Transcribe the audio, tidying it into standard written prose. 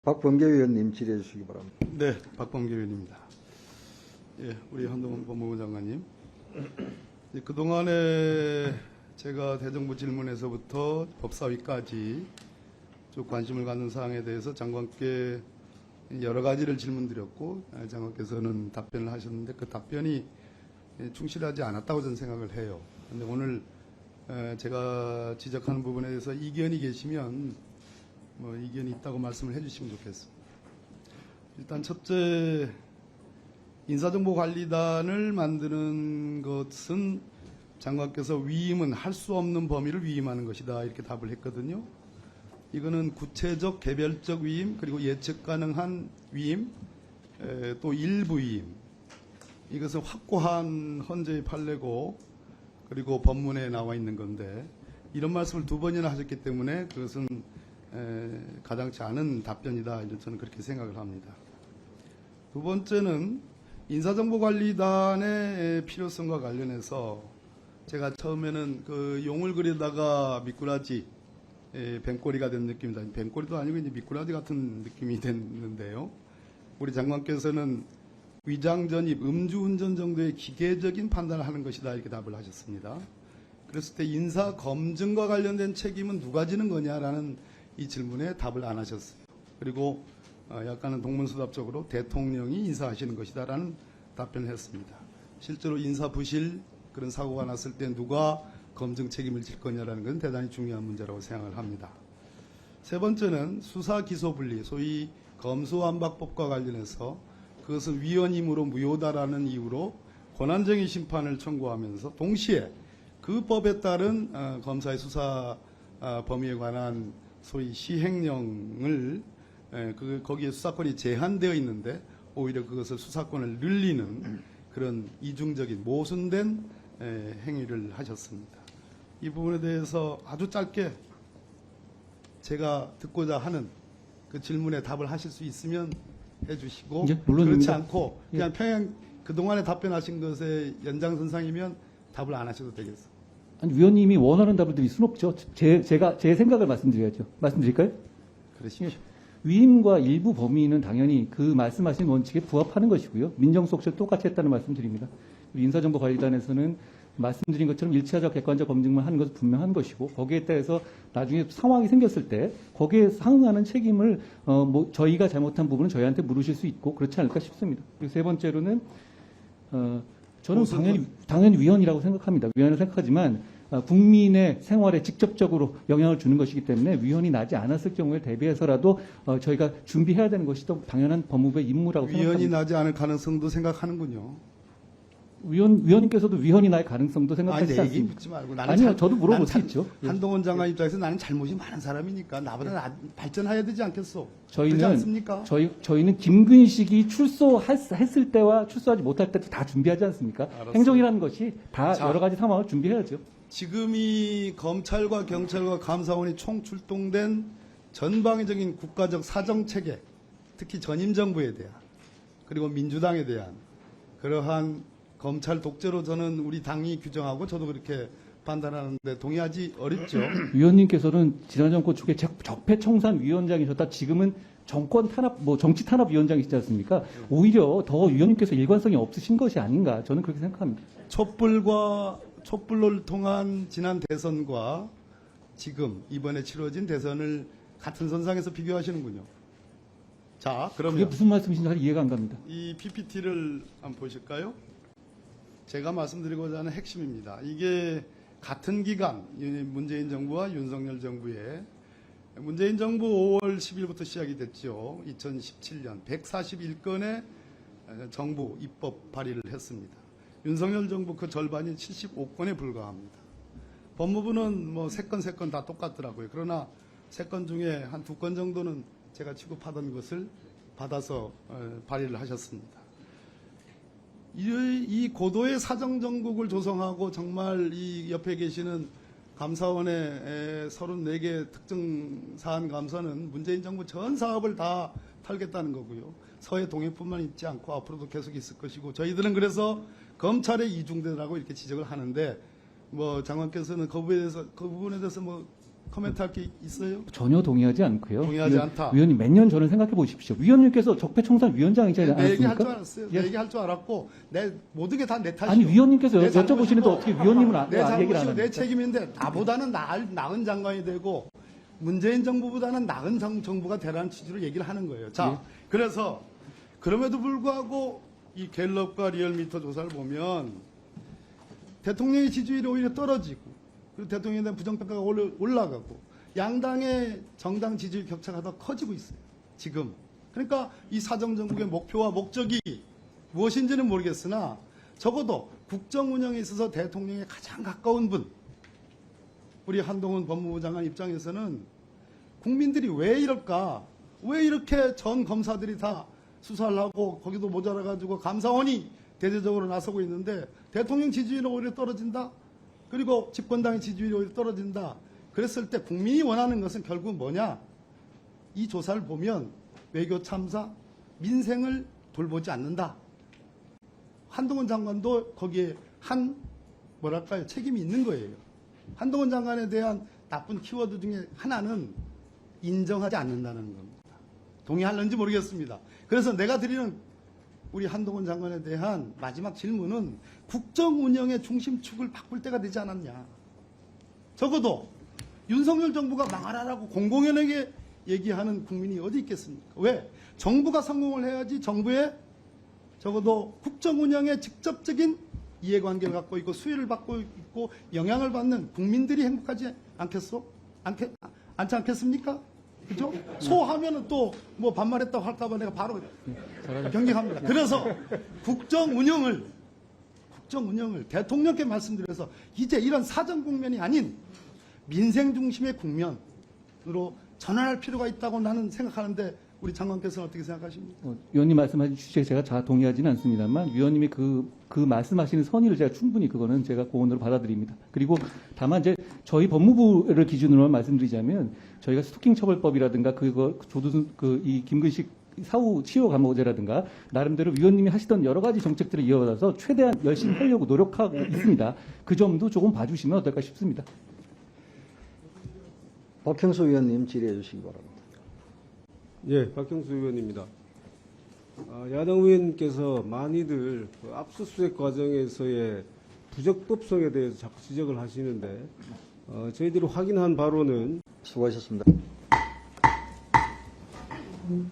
박범계 의원님 질의해 주시기 바랍니다. 네, 박범계 의원입니다. 예, 우리 한동훈 법무부 장관님. 그동안에 제가 대정부 질문에서부터 법사위까지 쭉 관심을 갖는 사항에 대해서 장관께 여러 가지를 질문드렸고, 장관께서는 답변을 하셨는데 그 답변이 충실하지 않았다고 저는 생각을 해요. 그런데 오늘 제가 지적하는 부분에 대해서 이견이 계시면 이견이 있다고 말씀을 해주시면 좋겠습니다. 일단 첫째, 인사정보관리단을 만드는 것은 장관께서 위임은 할 수 없는 범위를 위임하는 것이다 이렇게 답을 했거든요. 이거는 구체적 개별적 위임 그리고 예측 가능한 위임 또 일부 위임, 이것은 확고한 헌재의 판례고 그리고 법문에 나와 있는 건데 이런 말씀을 두 번이나 하셨기 때문에 그것은 가당치 않은 답변이다, 저는 그렇게 생각을 합니다. 두 번째는 인사정보관리단의 필요성과 관련해서 제가 처음에는 그 용을 그리다가 미꾸라지 뱀꼬리가 된 느낌이다. 뱀꼬리도 아니고 이제 미꾸라지 같은 느낌이 됐는데요. 우리 장관께서는 위장전입, 음주운전 정도의 기계적인 판단을 하는 것이다 이렇게 답을 하셨습니다. 그랬을 때 인사검증과 관련된 책임은 누가 지는 거냐라는 이 질문에 답을 안 하셨어요. 그리고 약간은 동문서답적으로 대통령이 인사하시는 것이다라는 답변을 했습니다. 실제로 인사부실 그런 사고가 났을 때 누가 검증 책임을 질 거냐라는 건 대단히 중요한 문제라고 생각을 합니다. 세 번째는 수사기소분리, 소위 검수완박법과 관련해서 그것은 위헌이므로 무효다라는 이유로 권한쟁의 심판을 청구하면서 동시에 그 법에 따른 검사의 수사 범위에 관한 소위 시행령을 거기에 수사권이 제한되어 있는데 오히려 그것을 수사권을 늘리는 그런 이중적인 모순된 행위를 하셨습니다. 이 부분에 대해서 아주 짧게 제가 듣고자 하는 그 질문에 답을 하실 수 있으면 해주시고, 예, 물론입니다. 그렇지 않고 그냥 평양 그동안에 답변하신 것의 연장선상이면 답을 안 하셔도 되겠습니다. 아니, 위원님이 원하는 답을 드릴 수는 없죠. 제가 제 생각을 말씀드려야죠. 말씀드릴까요? 그러십시오. 위임과 일부 범위는 당연히 그 말씀하신 원칙에 부합하는 것이고요. 민정수석실 똑같이 했다는 말씀드립니다. 인사정보관리단에서는 말씀드린 것처럼 일차적 객관적 검증만 하는 것은 분명한 것이고, 거기에 따라서 나중에 상황이 생겼을 때 거기에 상응하는 책임을 저희가 잘못한 부분은 저희한테 물으실 수 있고 그렇지 않을까 싶습니다. 그리고 세 번째로는 저는 당연히 위헌이라고 생각합니다. 위헌을 생각하지만 국민의 생활에 직접적으로 영향을 주는 것이기 때문에 위헌이 나지 않았을 경우에 대비해서라도 저희가 준비해야 되는 것이 또 당연한 법무부의 임무라고 생각합니다. 위헌이 나지 않을 가능성도 생각하는군요. 위원님께서도 위헌이 날 가능성도 생각하시지 얘기 않습니까? 묻지 말고 아니요, 저도 물어볼 수 있죠. 한동훈 장관 입장에서 나는 잘못이 많은 사람이니까 나보다 발전해야 되지 않겠소? 그렇지 않습니까? 저희는 김근식이 출소했을 때와 출소하지 못할 때도 다 준비하지 않습니까? 알았습니다. 행정이라는 것이 다 여러 가지 상황을 준비해야죠. 지금이 검찰과 경찰과 감사원이 총 출동된 전방위적인 국가적 사정체계, 특히 전임 정부에 대한 그리고 민주당에 대한 그러한 검찰 독재로 저는 우리 당이 규정하고 저도 그렇게 판단하는데 동의하지 어렵죠. 위원님께서는 지난 정권 초기에 적폐청산위원장이셨다. 지금은 정권 탄압, 정치 탄압 위원장이시지 않습니까? 오히려 더 위원님께서 일관성이 없으신 것이 아닌가. 저는 그렇게 생각합니다. 촛불을 통한 지난 대선과 지금 이번에 치러진 대선을 같은 선상에서 비교하시는군요. 자, 그게 그러면 무슨 말씀이신지 잘 이해가 안 갑니다. 이 PPT를 한번 보실까요? 제가 말씀드리고자 하는 핵심입니다. 이게 같은 기간 문재인 정부와 윤석열 정부의 문재인 정부 5월 10일부터 시작이 됐죠. 2017년 141건의 정부 입법 발의를 했습니다. 윤석열 정부 그 절반인 75건에 불과합니다. 법무부는 3건 다 똑같더라고요. 그러나 3건 중에 한 2건 정도는 제가 취급하던 것을 받아서 발의를 하셨습니다. 이 고도의 사정정국을 조성하고 정말 이 옆에 계시는 감사원의 34개 특정사안 감사는 문재인 정부 전 사업을 다 털겠다는 거고요. 서해 동해뿐만 있지 않고 앞으로도 계속 있을 것이고, 저희들은 그래서 검찰의 이중대라고 이렇게 지적을 하는데 장관께서는 그 부분에 대해서 코멘트할 게 있어요? 전혀 동의하지 않고요. 동의하지 않다. 위원님 몇 년 전을 생각해 보십시오. 위원님께서 적폐청산 위원장이지 내 얘기할 줄 않았습니까? 알았어요. 예. 내 얘기할 줄 알았고 내 모든 게 다 내 탓이고. 아니 위원님께서 내 여쭤보시는데 잘못이고, 어떻게 위원님은 내 얘기를 안 잘못이고 내 합니까? 책임인데 나보다는 나은 장관이 되고 문재인 정부보다는 나은 정부가 되라는 취지로 얘기를 하는 거예요. 자, 그래서 그럼에도 불구하고 이 갤럽과 리얼미터 조사를 보면 대통령의 지지율이 오히려 떨어지고 그리고 대통령에 대한 부정평가가 올라가고 양당의 정당 지지율 격차가 더 커지고 있어요. 지금. 그러니까 이 사정정국의 목표와 목적이 무엇인지는 모르겠으나 적어도 국정 운영에 있어서 대통령에 가장 가까운 분, 우리 한동훈 법무부 장관 입장에서는 국민들이 왜 이럴까? 왜 이렇게 전 검사들이 다 수사를 하고 거기도 모자라가지고 감사원이 대대적으로 나서고 있는데 대통령 지지율이 오히려 떨어진다? 그리고 집권당의 지지율이 오히려 떨어진다? 그랬을 때 국민이 원하는 것은 결국 뭐냐? 이 조사를 보면 외교 참사, 민생을 돌보지 않는다. 한동훈 장관도 거기에 뭐랄까요? 책임이 있는 거예요. 한동훈 장관에 대한 나쁜 키워드 중에 하나는 인정하지 않는다는 겁니다. 동의할는지 모르겠습니다. 그래서 내가 드리는 우리 한동훈 장관에 대한 마지막 질문은 국정 운영의 중심축을 바꿀 때가 되지 않았냐. 적어도 윤석열 정부가 망하라라고 공공연하게 얘기하는 국민이 어디 있겠습니까? 왜? 정부가 성공을 해야지 정부의 적어도 국정 운영에 직접적인 이해관계를 갖고 있고 수혜를 받고 있고 영향을 받는 국민들이 행복하지 않겠소? 않지 않겠습니까? 그죠? 소하면은 또 뭐 반말했다고 할까봐 내가 바로 경계합니다. 그래서 국정 운영을 대통령께 말씀드려서 이제 이런 사정 국면이 아닌 민생 중심의 국면으로 전환할 필요가 있다고 나는 생각하는데 우리 장관께서는 어떻게 생각하십니까? 위원님 말씀하신 취지에 제가 다 동의하지는 않습니다만 위원님이 그 말씀하시는 선의를 제가 충분히 그거는 제가 고언으로 받아들입니다. 그리고 다만 이제 저희 법무부를 기준으로만 말씀드리자면 저희가 스토킹 처벌법이라든가 이 김근식 사후 치료 감호제라든가 나름대로 위원님이 하시던 여러 가지 정책들을 이어받아서 최대한 열심히 하려고 노력하고 있습니다. 그 점도 조금 봐주시면 어떨까 싶습니다. 박형수 의원님 질의해 주시기 바랍니다. 예, 박형수 의원입니다. 야당 의원님께서 많이들 그 압수수색 과정에서의 부적법성에 대해서 자꾸 지적을 하시는데 저희들이 확인한 바로는 수고하셨습니다.